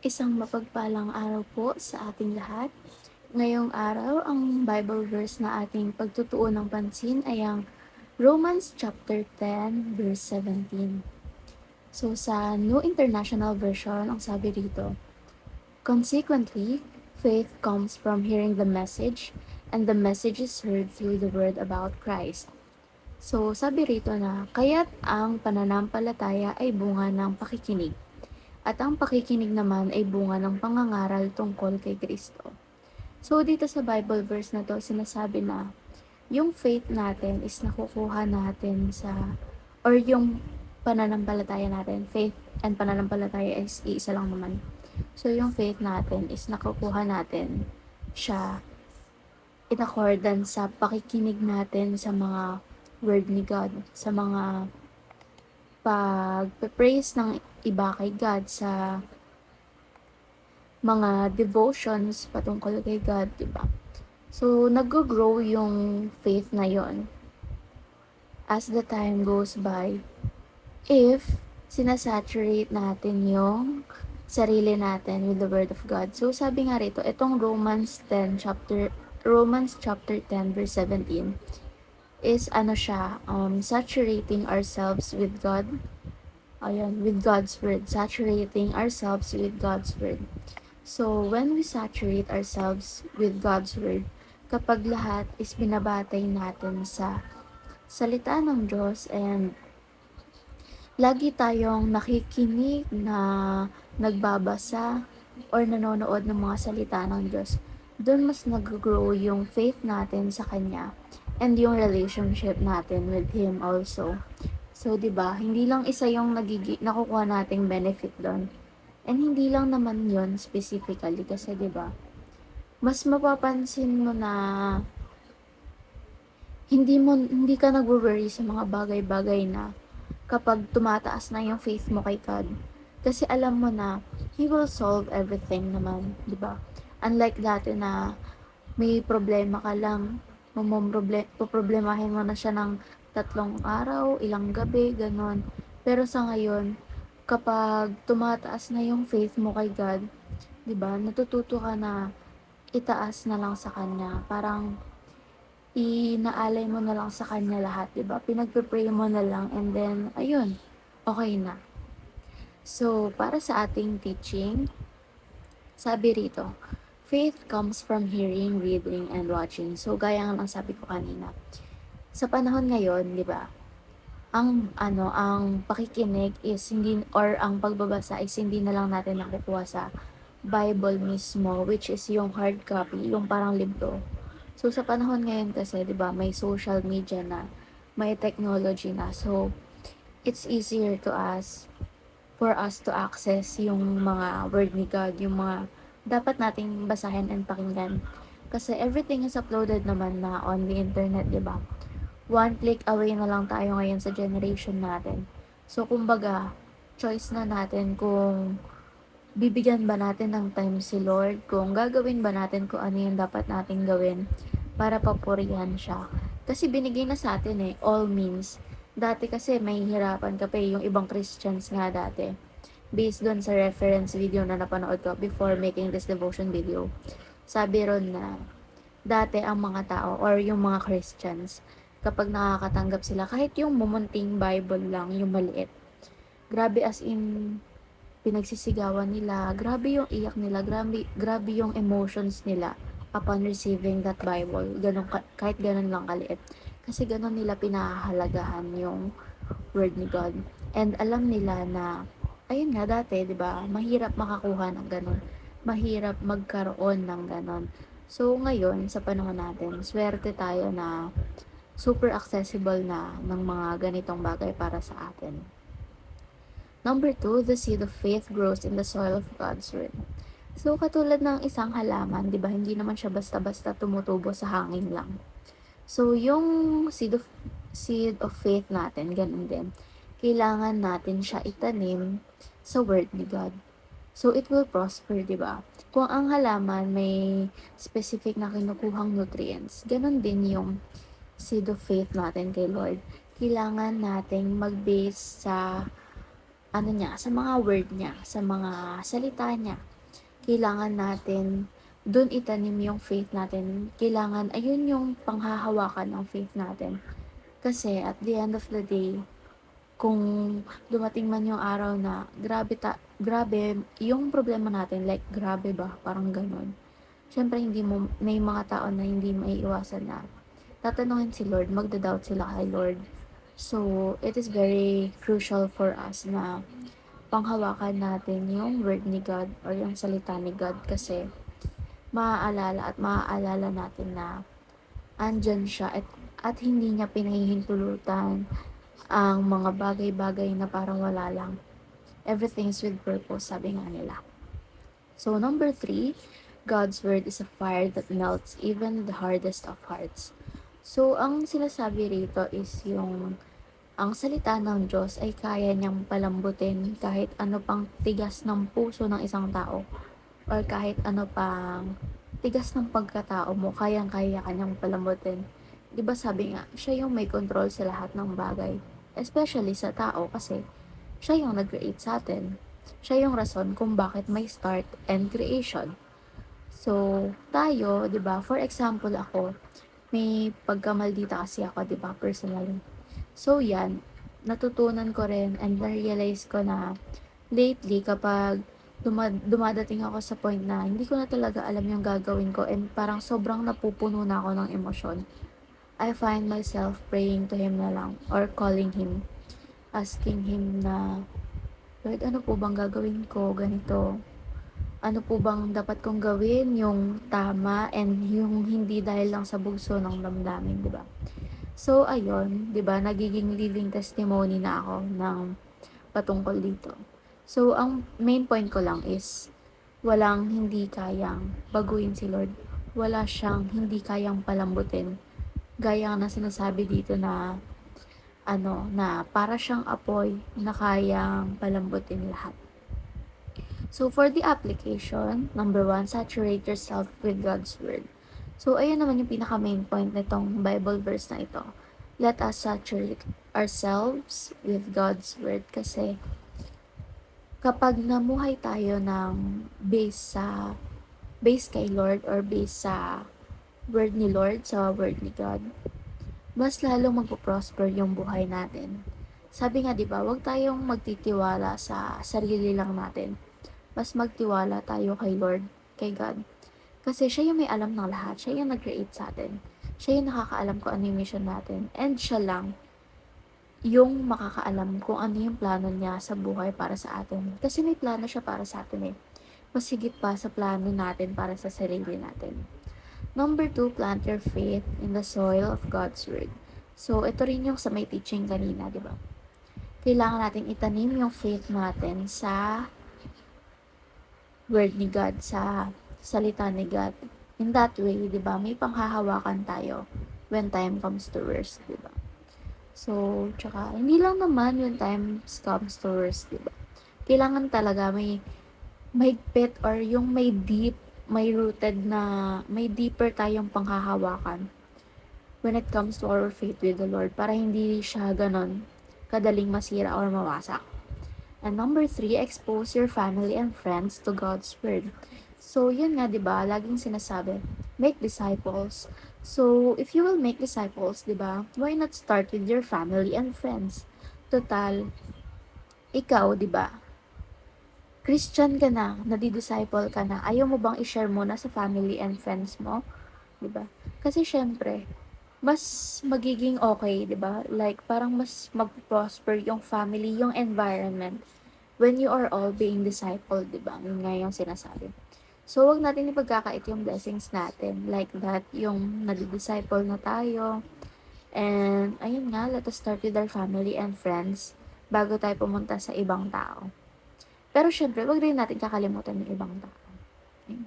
Isang mapagpalang araw po sa ating lahat. Ngayong araw, ang Bible verse na ating pagtutuon ng pansin ay ang Romans chapter 10, verse 17. So sa New International Version, ang sabi rito, "Consequently, faith comes from hearing the message, and the message is heard through the word about Christ." So sabi rito na, kaya't ang pananampalataya ay bunga ng pakikinig. At ang pakikinig naman ay bunga ng pangangaral tungkol kay Kristo. So dito sa Bible verse na to, sinasabi na yung faith natin is nakukuha natin sa, or yung pananampalataya natin, faith and pananampalataya is iisa lang naman. So yung faith natin is nakukuha natin siya in accordance sa pakikinig natin sa mga word ni God, sa mga pag-praise ng iba kay God, sa mga devotions patungkol kay God, di ba? So, nag-grow yung faith na yon as the time goes by if sinasaturate natin yung sarili natin with the Word of God. So, sabi nga rito, itong Romans chapter 10 verse 17 is ano siya, saturating ourselves with God. Ayun, with God's Word. Saturating ourselves with God's Word. So, when we saturate ourselves with God's Word, kapag lahat is binabatay natin sa salita ng Diyos and lagi tayong nakikinig na nagbabasa or nanonood ng mga salita ng Diyos, doon mas nag-grow yung faith natin sa Kanya and yung relationship natin with Him also. So, di ba, hindi lang isa yung nakukuha nating benefit doon. And hindi lang naman yon specifically kasi 'di ba? Mas mapapansin mo na hindi ka nagwo-worry sa mga bagay-bagay na kapag tumataas na yung faith mo kay God. Kasi alam mo na He will solve everything naman, 'di ba? Unlike dati na may problema ka lang, poproblemahin mo na siya ng 3 araw, ilang gabi, ganon. Pero sa ngayon, kapag tumataas na yung faith mo kay God, 'di ba? Natututo ka na itaas na lang sa kanya. Parang inaalay mo na lang sa kanya lahat, 'di ba? Pinagpe-pray mo na lang and then ayun, okay na. So, para sa ating teaching, sabi rito, faith comes from hearing, reading, and watching. So, gaya nga ng sabi ko kanina. Sa panahon ngayon, 'di ba? Ang pakikinig is hindi, or ang pagbabasa is hindi na lang natin nakukuha sa Bible mismo, which is yung hard copy, yung parang libro. So sa panahon ngayon kasi, 'di ba, may social media na, may technology na. So it's easier for us to access yung mga word ni God, yung mga dapat nating basahin and pakinggan. Kasi everything is uploaded naman na on the internet, 'di ba? One click away na lang tayo ngayon sa generation natin. So, kumbaga, choice na natin kung bibigyan ba natin ng time si Lord, kung gagawin ba natin kung ano yung dapat nating gawin para papurihan siya. Kasi binigay na sa atin all means. Dati kasi may hirapan ka pa yung ibang Christians nga dati. Based doon sa reference video na napanood ko before making this devotion video. Sabi ron na dati ang mga tao or yung mga Christians, kapag nakakatanggap sila, kahit yung mumunting Bible lang, yung maliit, grabe as in, pinagsisigawan nila, grabe yung iyak nila, grabe yung emotions nila upon receiving that Bible, kahit ganun lang kaliit. Kasi ganun nila pinahahalagahan yung word ni God. And alam nila na, ayun nga dati, di ba, mahirap makakuha ng ganun. Mahirap magkaroon ng ganun. So, ngayon, sa panahon natin, swerte tayo na super accessible na ng mga ganitong bagay para sa atin. Number 2, the seed of faith grows in the soil of God's Word. So, katulad ng isang halaman, di ba, hindi naman siya basta-basta tumutubo sa hangin lang. So, yung seed of faith natin, ganun din. Kailangan natin siya itanim sa Word ni God. So, it will prosper, di ba? Kung ang halaman may specific na kinukuhang nutrients, ganun din yung seed of faith natin kay Lord. Kailangan nating mag-base sa sa mga word niya, sa mga salita niya. kailangan natin dun itanim yung faith natin. Kailangan ayun yung panghahawakan ng faith natin. Kasi at the end of the day, kung dumating man yung araw na grabe yung problema natin, like grabe ba, parang gano'n. Siyempre hindi mo may mga tao na hindi maiiwasan na tatanungin si Lord, magda-doubt sila kay Lord. So, it is very crucial for us na panghawakan natin yung word ni God or yung salita ni God kasi maaalala natin na andyan siya at hindi niya pinahihintulutan ang mga bagay-bagay na parang wala lang. Everything's with purpose, sabi nga nila. So, number 3, God's word is a fire that melts even the hardest of hearts. So, ang sinasabi rito is ang salita ng Diyos ay kaya niyang palambutin kahit ano pang tigas ng puso ng isang tao or kahit ano pang tigas ng pagkatao mo, kayang-kaya kanyang palambutin. 'Di ba sabi nga, siya yung may control sa lahat ng bagay, especially sa tao kasi siya yung nag-create sa atin. Siya yung rason kung bakit may start and creation. So, tayo, 'di ba? For example ako, may pagkamaldita kasi ako, 'di ba, personally. So, 'yan, natutunan ko rin and na-realize ko na lately kapag dumadating ako sa point na hindi ko na talaga alam yung gagawin ko and parang sobrang napupuno na ako ng emosyon. I find myself praying to Him na lang or calling Him, asking Him na, Lord, ano po bang gagawin ko? Ganito. Ano po bang dapat kong gawin? Yung tama and yung hindi dahil lang sa bugso ng damdamin, di ba? So, ayun, di ba? Nagiging living testimony na ako ng patungkol dito. So, ang main point ko lang is, walang hindi kayang baguhin si Lord. Wala siyang hindi kayang palambutin. Gaya na sinasabi dito na, na para siyang apoy na kayang palambutin lahat. So, for the application, number 1, saturate yourself with God's Word. So, ayun naman yung pinaka-main point nitong Bible verse na ito. Let us saturate ourselves with God's Word kasi kapag namuhay tayo ng base kay Lord or base sa Word ni Lord, sa Word ni God, mas lalong magpo-prosper yung buhay natin. Sabi nga 'di ba, huwag tayong magtitiwala sa sarili lang natin. Mas magtiwala tayo kay Lord, kay God. Kasi siya yung may alam ng lahat, siya yung nag-create sa atin. Siya yung nakakaalam kung ano yung mission natin. And siya lang yung makakaalam kung ano yung plano niya sa buhay para sa atin. Kasi may plano siya para sa atin eh. Mas higit pa sa plano natin para sa sarili natin. Number 2, plant your faith in the soil of God's Word. So, ito rin yung sa may teaching kanina, di ba? Kailangan nating itanim yung faith natin sa word ni God, sa salita ni God. In that way, di ba, may panghahawakan tayo when time comes to worst, di ba? So, tsaka, hindi lang naman when time comes to worst, di ba? Kailangan talaga may mahigpit or yung may deep, may rooted na, may deeper tayong panghahawakan when it comes to our faith with the Lord para hindi siya ganon kadaling masira or mawasak. And number 3, expose your family and friends to God's Word. So, yun nga, di ba? Laging sinasabi, make disciples. So, if you will make disciples, di ba? Why not start with your family and friends? Total, ikaw, di ba? Christian ka na, nadi-disciple ka na, ayaw mo bang i-share muna sa family and friends mo? Di ba? Kasi syempre, mas magiging okay, di ba? Like, parang mas mag-prosper yung family, yung environment when you are all being discipled, di ba? Yun nga yung sinasabi. So, wag natin ipagkakait yung blessings natin. Like that, yung nadi-disciple na tayo. And, ayun nga, let us start with our family and friends bago tayo pumunta sa ibang tao. Pero syempre, wag rin natin kakalimutan yung ibang tao. Okay?